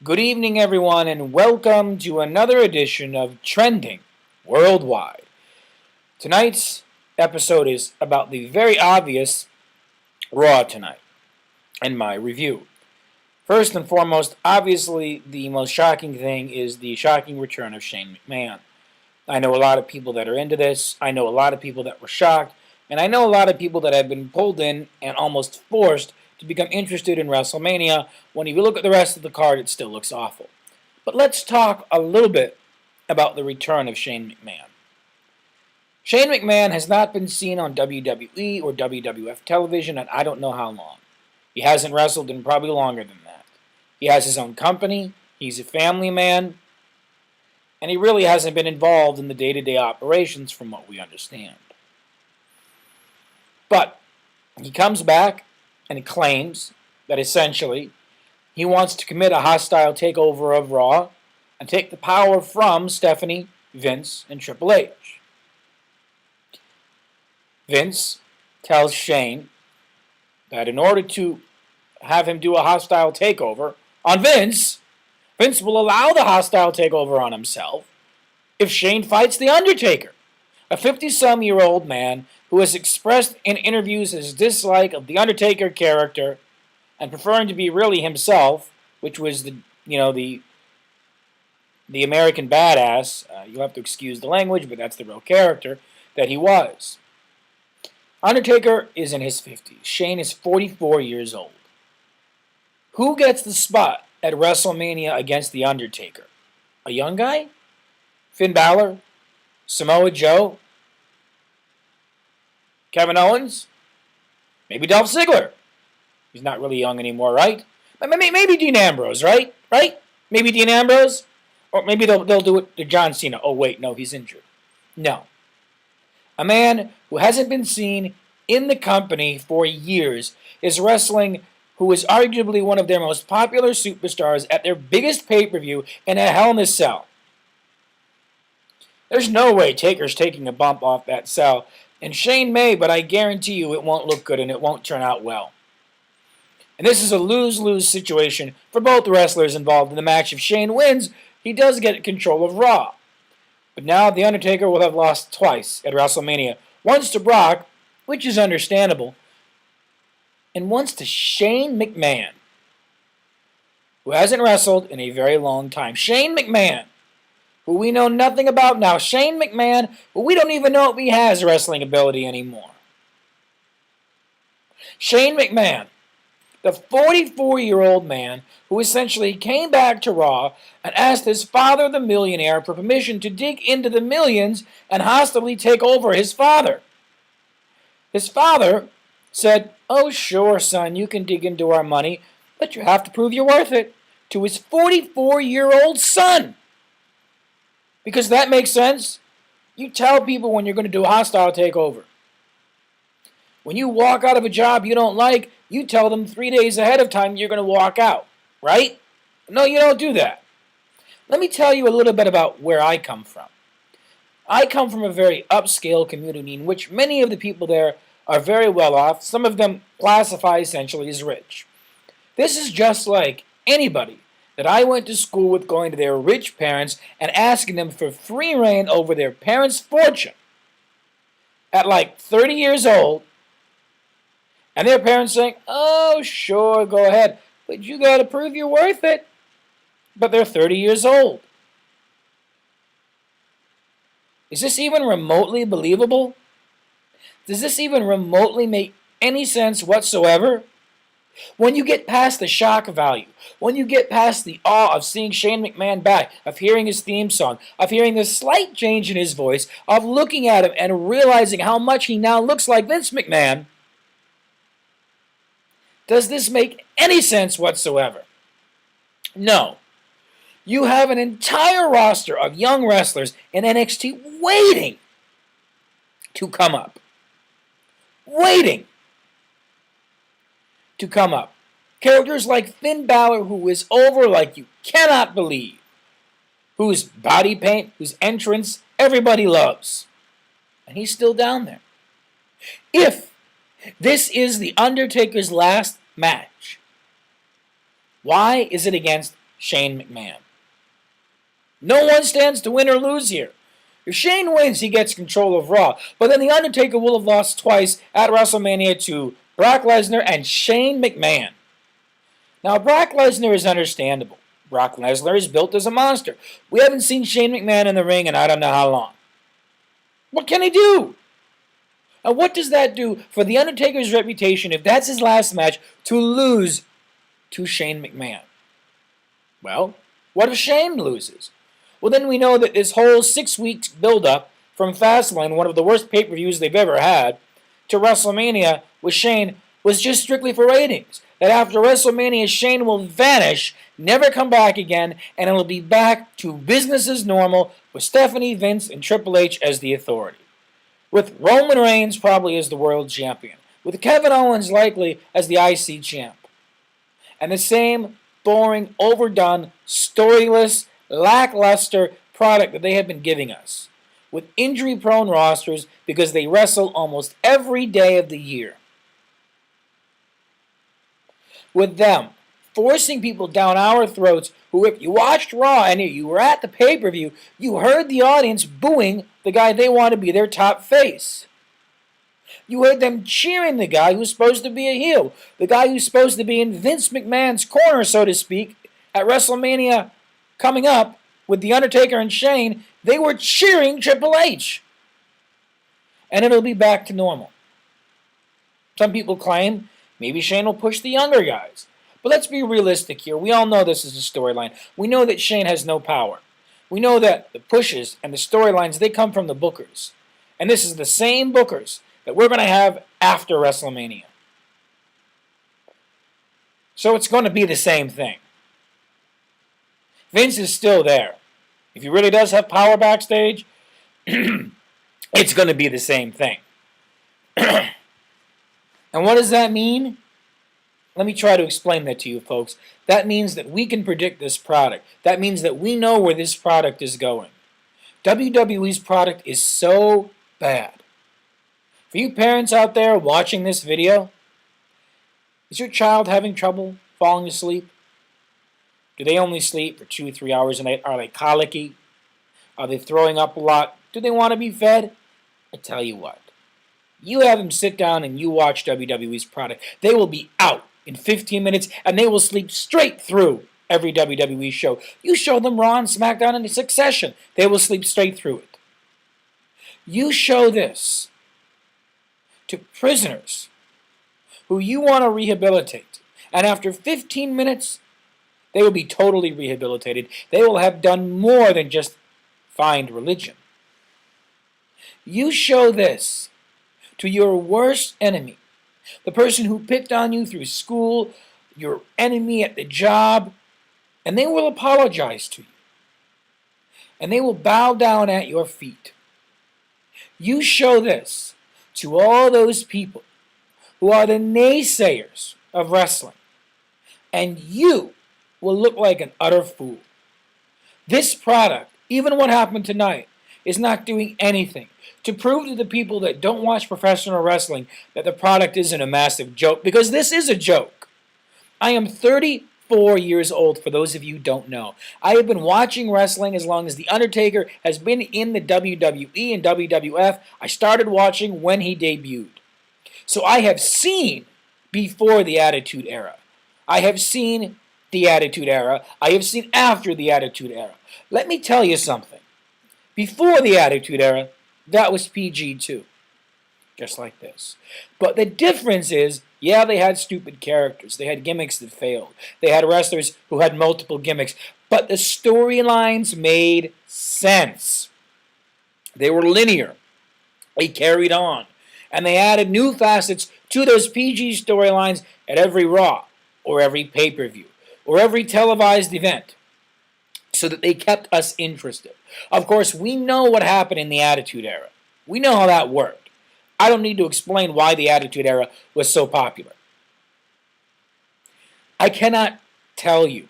Good evening, everyone, and welcome to another edition of Trending Worldwide. Tonight's episode is about the very obvious Raw tonight and my review. First and foremost, obviously, the most shocking thing is the shocking return of Shane McMahon. I know a lot of people that are into this, I know a lot of people that were shocked, and I know a lot of people that have been pulled in and almost forced to become interested in WrestleMania when if you look at the rest of the card, it still looks awful. But let's talk a little bit about the return of Shane McMahon. Shane McMahon has not been seen on WWE or WWF television in I don't know how long. He hasn't wrestled in probably longer than that. He has his own company, he's a family man, and he really hasn't been involved in the day-to-day operations from what we understand. But he comes back and he claims that essentially he wants to commit a hostile takeover of Raw and take the power from Stephanie, Vince, and Triple H. Vince tells Shane that in order to have him do a hostile takeover on Vince, Vince will allow the hostile takeover on himself if Shane fights The Undertaker, a 50-some-year-old man who has expressed in interviews his dislike of The Undertaker character and preferring to be really himself, which was the American badass. You'll have to excuse the language, but that's the real character that he was. Undertaker is in his 50s. Shane is 44 years old. Who gets the spot at WrestleMania against The Undertaker? A young guy? Finn Balor? Samoa Joe? Kevin Owens? Maybe Dolph Ziggler. He's not really young anymore, right? Maybe Dean Ambrose, right? Right? Maybe Dean Ambrose? Or maybe they'll do it to John Cena. Oh, wait, no, he's injured. No. A man who hasn't been seen in the company for years is wrestling who is arguably one of their most popular superstars at their biggest pay-per-view in a Hell in a Cell. There's no way Taker's taking a bump off that cell, and Shane may, but I guarantee you it won't look good and it won't turn out well. And this is a lose-lose situation for both the wrestlers involved in the match. If Shane wins, he does get control of Raw. But now The Undertaker will have lost twice at WrestleMania. Once to Brock, which is understandable, and once to Shane McMahon, who hasn't wrestled in a very long time. Shane McMahon, who we know nothing about now. Shane McMahon, who we don't even know if he has wrestling ability anymore. Shane McMahon, the 44-year-old man who essentially came back to Raw and asked his father, the millionaire, for permission to dig into the millions and hostilely take over his father. His father said, "Oh, sure, son, you can dig into our money, but you have to prove you're worth it," to his 44-year-old son. Because that makes sense. You tell people when you're going to do a hostile takeover. When you walk out of a job you don't like, you tell them 3 days ahead of time you're going to walk out, right? No, you don't do that. Let me tell you a little bit about where I come from. I come from a very upscale community in which many of the people there are very well off. Some of them classify essentially as rich. This is just like anybody that I went to school with going to their rich parents and asking them for free reign over their parents' fortune at like 30 years old, and their parents saying, "Oh, sure, go ahead, but you got to prove you're worth it." But they're 30 years old. Is this even remotely believable? Does this even remotely make any sense whatsoever? When you get past the shock value, when you get past the awe of seeing Shane McMahon back, of hearing his theme song, of hearing the slight change in his voice, of looking at him and realizing how much he now looks like Vince McMahon, does this make any sense whatsoever? No. You have an entire roster of young wrestlers in NXT waiting to come up. Waiting to come up. Characters like Finn Balor, who is over like you cannot believe, whose body paint, whose entrance everybody loves. And he's still down there. If this is The Undertaker's last match, why is it against Shane McMahon. No one stands to win or lose here. If Shane wins, he gets control of Raw. But then The Undertaker will have lost twice at WrestleMania to Brock Lesnar and Shane McMahon. Now, Brock Lesnar is understandable. Brock Lesnar is built as a monster. We haven't seen Shane McMahon in the ring in I don't know how long. What can he do? And what does that do for The Undertaker's reputation if that's his last match to lose to Shane McMahon? Well, what if Shane loses? Well, then we know that this whole 6 weeks build-up from Fastlane, one of the worst pay-per-views they've ever had, to WrestleMania with Shane was just strictly for ratings. That after WrestleMania, Shane will vanish, never come back again, and it'll be back to business as normal with Stephanie, Vince, and Triple H as the authority. With Roman Reigns probably as the world champion. With Kevin Owens likely as the IC champ. And the same boring, overdone, storyless, lackluster product that they have been giving us, with injury-prone rosters because they wrestle almost every day of the year. With them forcing people down our throats who, if you watched Raw and you were at the pay-per-view, you heard the audience booing the guy they want to be their top face. You heard them cheering the guy who's supposed to be a heel, the guy who's supposed to be in Vince McMahon's corner, so to speak, at WrestleMania coming up with The Undertaker and Shane. They were cheering Triple H. And it'll be back to normal. Some people claim maybe Shane will push the younger guys. But let's be realistic here. We all know this is a storyline. We know that Shane has no power. We know that the pushes and the storylines, they come from the bookers. And this is the same bookers that we're going to have after WrestleMania. So it's going to be the same thing. Vince is still there. If he really does have power backstage, it's going to be the same thing. And what does that mean? Let me try to explain that to you, folks. That means that we can predict this product. That means that we know where this product is going. WWE's product is so bad. For you parents out there watching this video, is your child having trouble falling asleep? Do they only sleep for 2-3 hours a night? Are they colicky? Are they throwing up a lot? Do they want to be fed? I tell you what. You have them sit down and you watch WWE's product. They will be out in 15 minutes and they will sleep straight through every WWE show. You show them Raw and SmackDown in succession. They will sleep straight through it. You show this to prisoners who you want to rehabilitate. And after 15 minutes, they will be totally rehabilitated. They will have done more than just find religion. You show this to your worst enemy, the person who picked on you through school, your enemy at the job, and they will apologize to you. And they will bow down at your feet. You show this to all those people who are the naysayers of wrestling, and you will look like an utter fool. This product, even what happened tonight, is not doing anything to prove to the people that don't watch professional wrestling that the product isn't a massive joke, because this is a joke. I am 34 years old, for those of you who don't know. I have been watching wrestling as long as The Undertaker has been in the WWE and WWF. I started watching when he debuted. So I have seen before the Attitude Era. I have seen the Attitude Era. I have seen after the Attitude Era. Let me tell you something. Before the Attitude Era, that was PG too. Just like this. But the difference is, yeah, they had stupid characters. They had gimmicks that failed. They had wrestlers who had multiple gimmicks. But the storylines made sense. They were linear. They carried on. And they added new facets to those PG storylines at every Raw, or every pay-per-view, or every televised event, so that they kept us interested. Of course, we know what happened in the Attitude Era. We know how that worked. I don't need to explain why the Attitude Era was so popular. I cannot tell you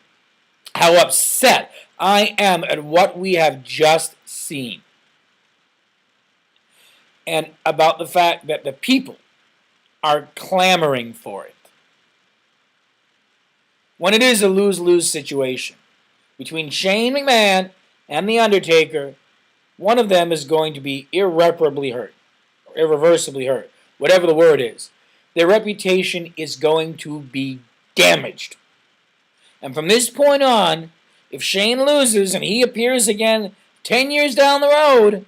how upset I am at what we have just seen. And about the fact that the people are clamoring for it. When it is a lose-lose situation. between Shane McMahon and The Undertaker, one of them is going to be irreparably hurt, or irreversibly hurt, whatever the word is. Their reputation is going to be damaged. And from this point on, if Shane loses and he appears again 10 years down the road,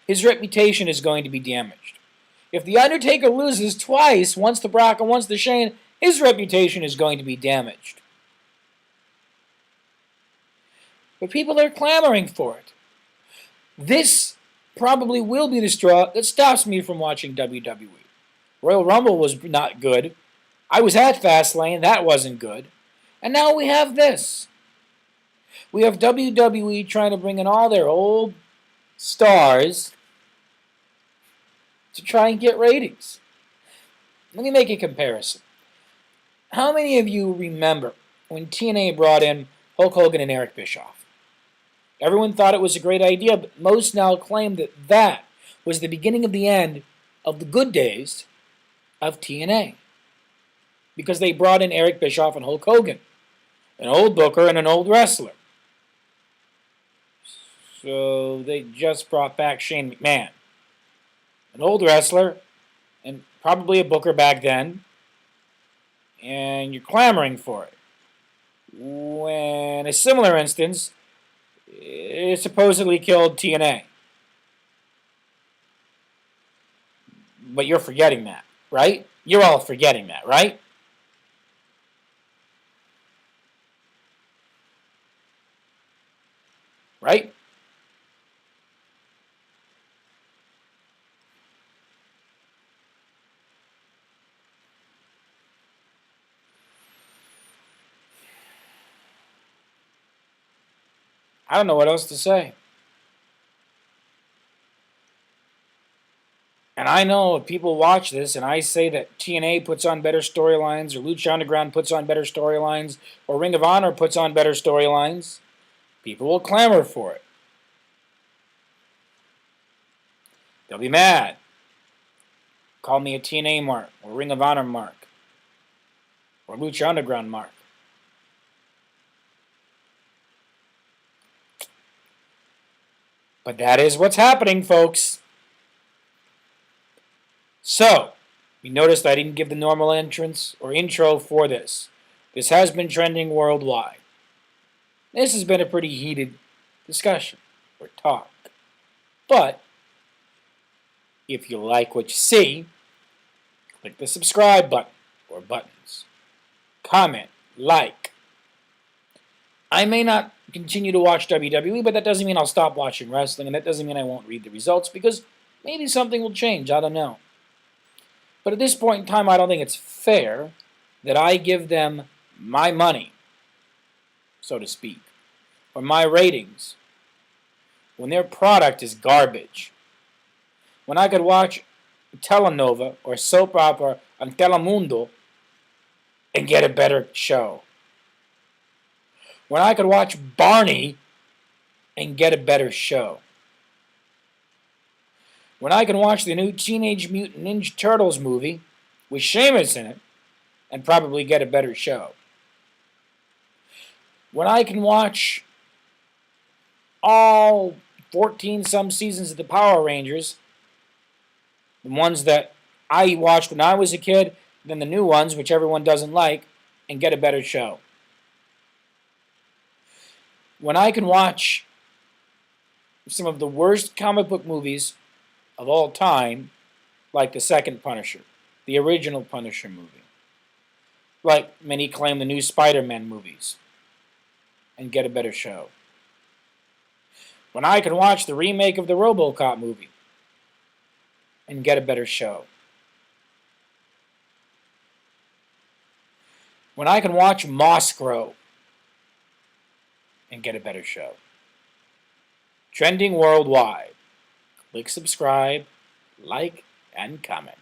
his reputation is going to be damaged. If The Undertaker loses twice, once to Brock and once to Shane, his reputation is going to be damaged. But people are clamoring for it. This probably will be the straw that stops me from watching WWE. Royal Rumble was not good. I was at Fastlane, that wasn't good. And now we have this. We have WWE trying to bring in all their old stars to try and get ratings. Let me make a comparison. How many of you remember when TNA brought in Hulk Hogan and Eric Bischoff? Everyone thought it was a great idea, but most now claim that that was the beginning of the end of the good days of TNA. Because they brought in Eric Bischoff and Hulk Hogan, an old booker and an old wrestler. So they just brought back Shane McMahon, an old wrestler and probably a booker back then, and you're clamoring for it. When a similar instance, it supposedly killed TNA. But you're forgetting that, right? You're all forgetting that, right? Right? I don't know what else to say. And I know if people watch this and I say that TNA puts on better storylines, or Lucha Underground puts on better storylines, or Ring of Honor puts on better storylines, people will clamor for it. They'll be mad. Call me a TNA mark, or Ring of Honor mark, or Lucha Underground mark. But that is what's happening, folks. So, you noticed I didn't give the normal entrance or intro for this. This has been trending worldwide. This has been a pretty heated discussion or talk. But, if you like what you see, click the subscribe button or buttons. Comment, like. I may not continue to watch WWE, but that doesn't mean I'll stop watching wrestling, and that doesn't mean I won't read the results, because maybe something will change. I don't know. But at this point in time, I don't think it's fair that I give them my money, so to speak, or my ratings, when their product is garbage. When I could watch Telenova or soap opera on Telemundo and get a better show. When I could watch Barney and get a better show. When I can watch the new Teenage Mutant Ninja Turtles movie with Sheamus in it and probably get a better show. When I can watch all 14-some seasons of the Power Rangers, the ones that I watched when I was a kid, then the new ones, which everyone doesn't like, and get a better show. When I can watch some of the worst comic book movies of all time, like the second Punisher, the original Punisher movie, like many claim the new Spider-Man movies, and get a better show. When I can watch the remake of the RoboCop movie and get a better show. When I can watch Moss Grow and get a better show. Trending worldwide. Click subscribe, like, and comment.